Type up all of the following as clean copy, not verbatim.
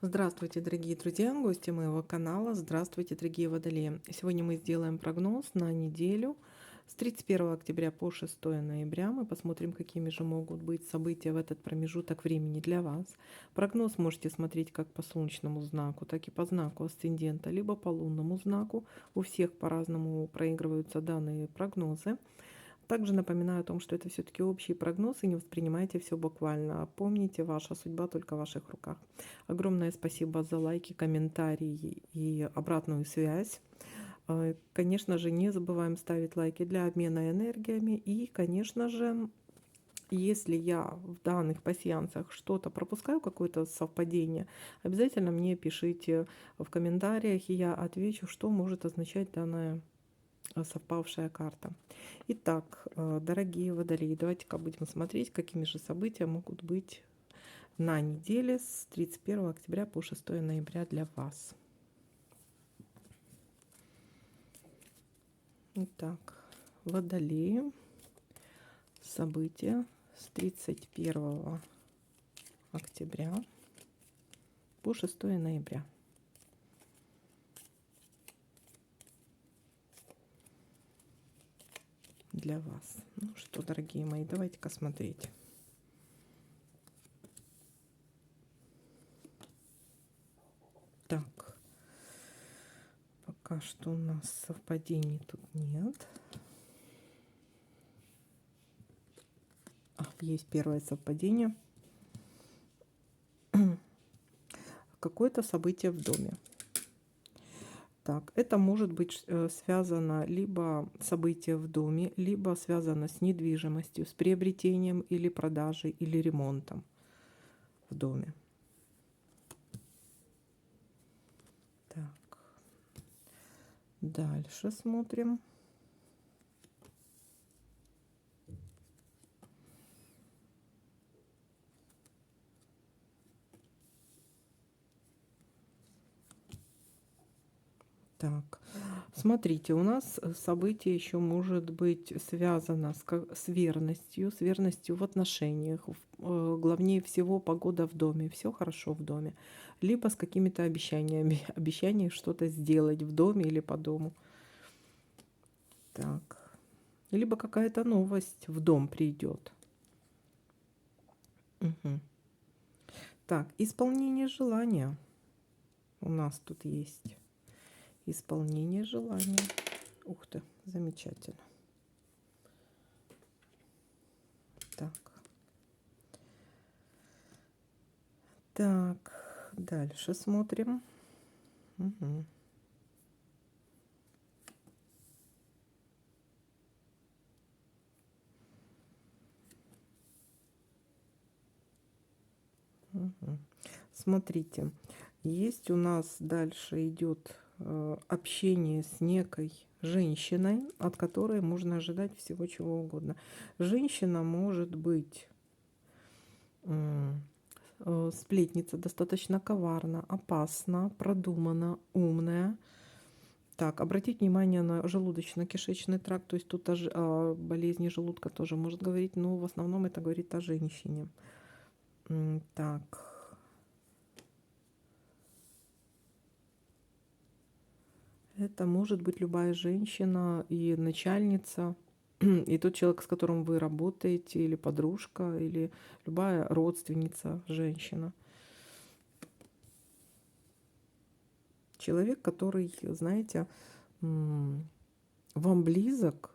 Здравствуйте, дорогие друзья, гости моего канала. Здравствуйте, дорогие водолеи. Сегодня мы сделаем прогноз на неделю с 31 октября по 6 ноября. Мы посмотрим, какими же могут быть события в этот промежуток времени для вас. Прогноз можете смотреть как по солнечному знаку, так и по знаку асцендента, либо по лунному знаку. У всех по-разному проигрываются данные прогнозы. Также напоминаю о том, что это все-таки общий прогноз, и не воспринимайте все буквально. Помните, ваша судьба только в ваших руках. Огромное спасибо за лайки, комментарии и обратную связь. Конечно же, не забываем ставить лайки для обмена энергиями. И, конечно же, если я в данных пассиансах что-то пропускаю, какое-то совпадение, обязательно мне пишите в комментариях, и я отвечу, что может означать данная совпавшая карта. Итак, дорогие водолеи, давайте-ка будем смотреть, какими же события могут быть на неделе с 31 октября по 6 ноября для вас. Итак, водолеи, события с 31 октября по 6 ноября. Для вас. Ну что, дорогие мои, давайте-ка смотреть. Так, пока что у нас совпадений тут нет. Есть первое совпадение. Какое-то событие в доме. Так, это может быть связано либо событие в доме, либо связано с недвижимостью, с приобретением или продажей, или ремонтом в доме. Так, дальше смотрим. Так, смотрите, у нас событие еще может быть связано с верностью в отношениях. Главнее всего погода в доме, все хорошо в доме. Либо с какими-то обещаниями, обещание что-то сделать в доме или по дому. Так, либо какая-то новость в дом придет. Угу. Так, исполнение желания у нас тут есть. Исполнение желания. Ух ты, замечательно. Так. Так, дальше смотрим. Угу. Угу. Смотрите, есть у нас дальше идет общение с некой женщиной, от которой можно ожидать всего чего угодно. Женщина может быть сплетница, достаточно коварна, опасна, продумана, умная. Так, обратить внимание на желудочно-кишечный тракт, то есть тут о болезни желудка тоже может говорить, но в основном это говорит о женщине. Так. Это может быть любая женщина и начальница, и тот человек, с которым вы работаете, или подружка, или любая родственница, женщина. Человек, который, знаете, вам близок,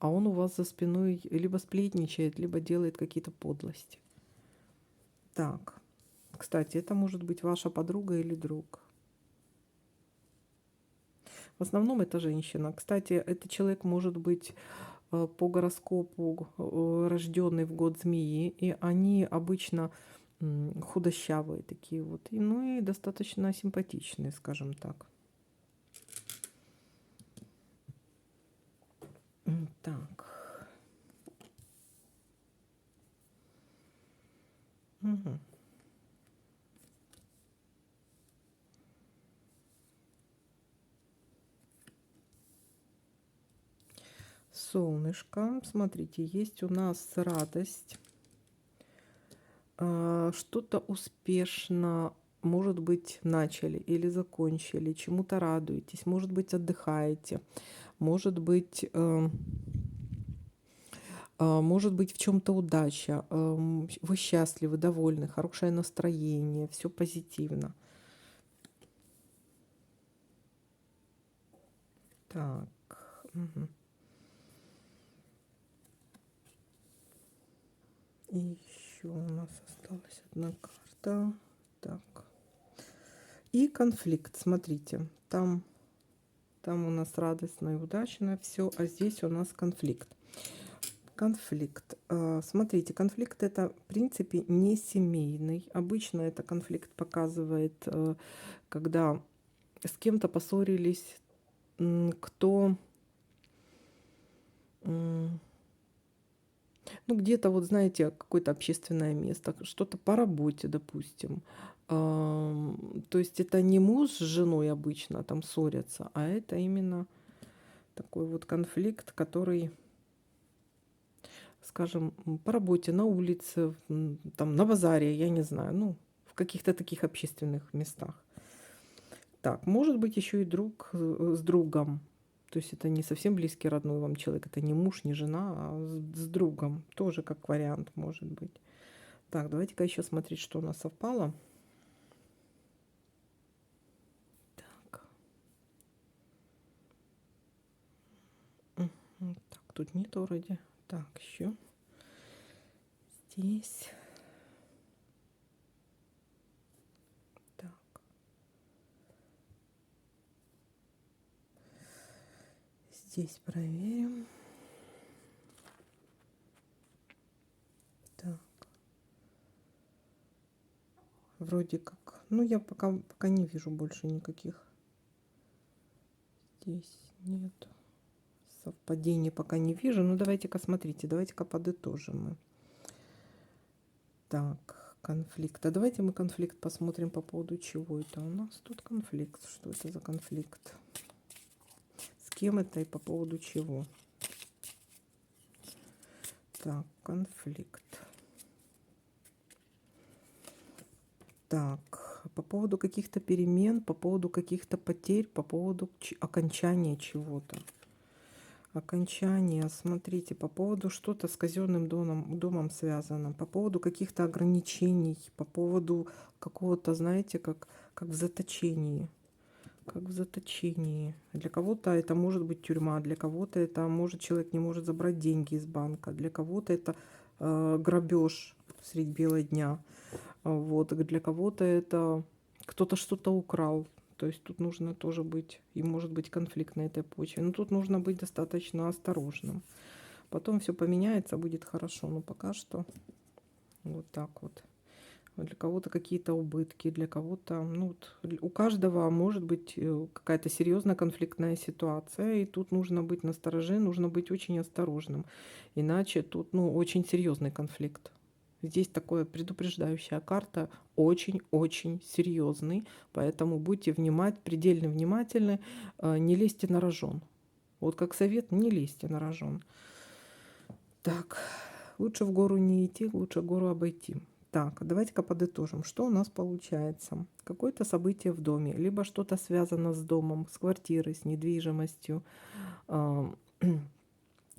а он у вас за спиной либо сплетничает, либо делает какие-то подлости. Так, кстати, это может быть ваша подруга или друг. В основном это женщина. Кстати, этот человек может быть по гороскопу рожденный в год змеи, и они обычно худощавые такие вот, ну и достаточно симпатичные, скажем так. Так. Угу. Солнышко, смотрите, есть у нас радость, что-то успешно может быть, начали или закончили, чему-то радуетесь, может быть, отдыхаете, может быть, может быть, в чем-то удача, вы счастливы, довольны, хорошее настроение, все позитивно. Так, мгм. И еще у нас осталась одна карта. Так. И конфликт, смотрите, там у нас радостно и удачно все, а здесь у нас конфликт. Конфликт. Смотрите, конфликт это в принципе не семейный. Обычно это конфликт показывает, когда с кем-то поссорились, кто, ну где-то вот знаете, какое-то общественное место, что-то по работе, допустим. То есть это не муж с женой обычно там ссорятся, а это именно такой вот конфликт, который, скажем, по работе, на улице, там на базаре, я не знаю, ну, в каких-то таких общественных местах. Так, может быть еще и друг с другом. То есть это не совсем близкий родной вам человек, это не муж, не жена, а с другом. Тоже как вариант может быть. Так, давайте-ка еще смотреть, что у нас совпало. Так, так, тут нет вроде. Так, еще здесь. Так, здесь проверим. Так, вроде как. Ну, я пока не вижу больше никаких. Здесь нет. Совпадений пока не вижу. Ну, давайте-ка смотрите, давайте-ка подытожим мы. Так, конфликт. А давайте мы конфликт посмотрим по поводу чего это. У нас тут конфликт. Что это за конфликт? С кем это и по поводу чего? Так, конфликт. Так, по поводу каких-то перемен, по поводу каких-то потерь, по поводу окончания чего-то. Окончание, смотрите, по поводу что-то с казенным домом связано, по поводу каких-то ограничений, по поводу какого-то, знаете, как в заточении. Как в заточении. Для кого-то это может быть тюрьма, для кого-то это может человек не может забрать деньги из банка, для кого-то это грабеж средь бела дня. Вот, для кого-то это кто-то что-то украл. То есть тут нужно тоже быть, и может быть конфликт на этой почве. Но тут нужно быть достаточно осторожным. Потом все поменяется, будет хорошо. Но пока что вот так вот. Для кого-то какие-то убытки, для кого-то, ну, вот, у каждого может быть какая-то серьезная конфликтная ситуация, и тут нужно быть настороже, нужно быть очень осторожным, иначе тут, ну, очень серьезный конфликт. Здесь такое предупреждающая карта, очень-очень серьезный, поэтому будьте предельно внимательны, не лезьте на рожон. Вот как совет, не лезьте на рожон. Так, лучше в гору не идти, лучше гору обойти. Так, давайте-ка подытожим, что у нас получается. Какое-то событие в доме, либо что-то связано с домом, с квартирой, с недвижимостью,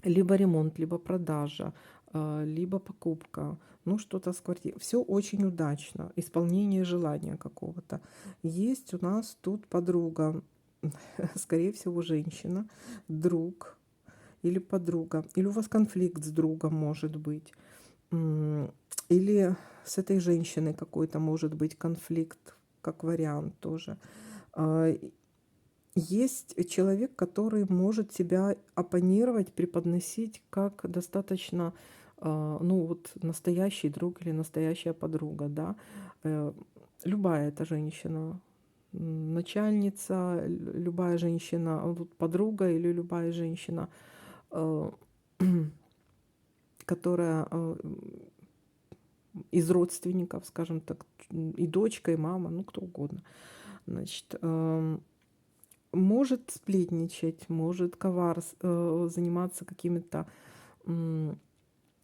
либо ремонт, либо продажа, либо покупка, ну что-то с квартирой. Все очень удачно, исполнение желания какого-то. Есть у нас тут подруга, скорее всего, женщина, друг или подруга, или у вас конфликт с другом может быть, или с этой женщиной какой-то может быть конфликт, как вариант тоже. А, Есть человек, который может себя оппонировать, преподносить как достаточно, ну вот настоящий друг или настоящая подруга, да. Э, Любая эта женщина, начальница, любая женщина, вот подруга или любая женщина, э, которая из родственников, скажем так, и дочка, и мама, ну кто угодно, значит, может сплетничать, может заниматься какими-то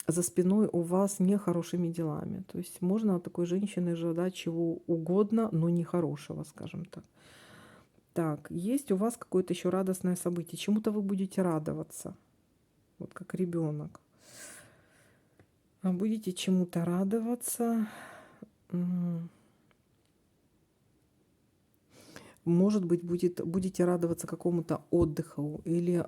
за спиной у вас нехорошими делами. То есть можно от такой женщины ожидать чего угодно, но нехорошего, скажем так. Так, есть у вас какое-то еще радостное событие. Чему-то вы будете радоваться, вот как ребенок. Будете чему-то радоваться. Может быть, будете радоваться какому-то отдыху или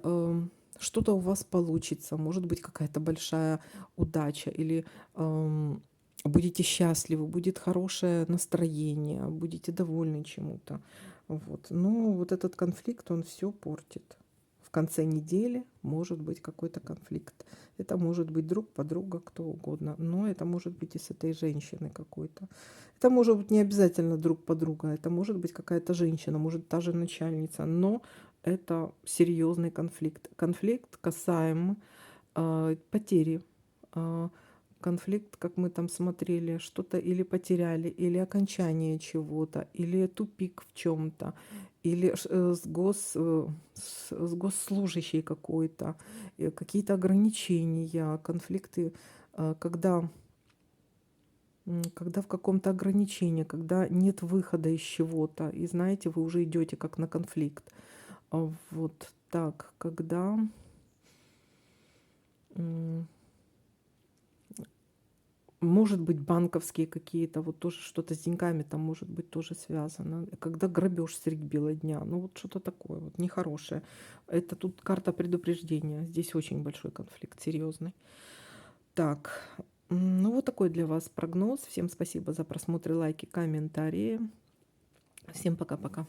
что-то у вас получится. Может быть, какая-то большая удача или будете счастливы, будет хорошее настроение, будете довольны чему-то. Вот. Но вот этот конфликт, он все портит. В конце недели может быть какой-то конфликт. Это может быть друг, подруга, кто угодно. Но это может быть и с этой женщиной какой-то. Это может быть не обязательно друг подруга, это может быть какая-то женщина, может та же начальница, но это серьезный конфликт. Конфликт касаемо потери. а, Конфликт, как мы там смотрели, что-то или потеряли, или окончание чего-то, или тупик в чем-то, или с госслужащей какой-то, какие-то ограничения, конфликты, когда когда в каком-то ограничении, когда нет выхода из чего-то, и знаете, вы уже идете как на конфликт. Вот так, когда м, может быть банковские какие-то, вот тоже что-то с деньгами там может быть тоже связано. Когда грабеж средь бела дня, ну вот что-то такое вот нехорошее. Это тут карта предупреждения. Здесь очень большой конфликт, серьезный. Так, ну вот такой для вас прогноз. Всем спасибо за просмотр, лайки, комментарии. Всем пока-пока.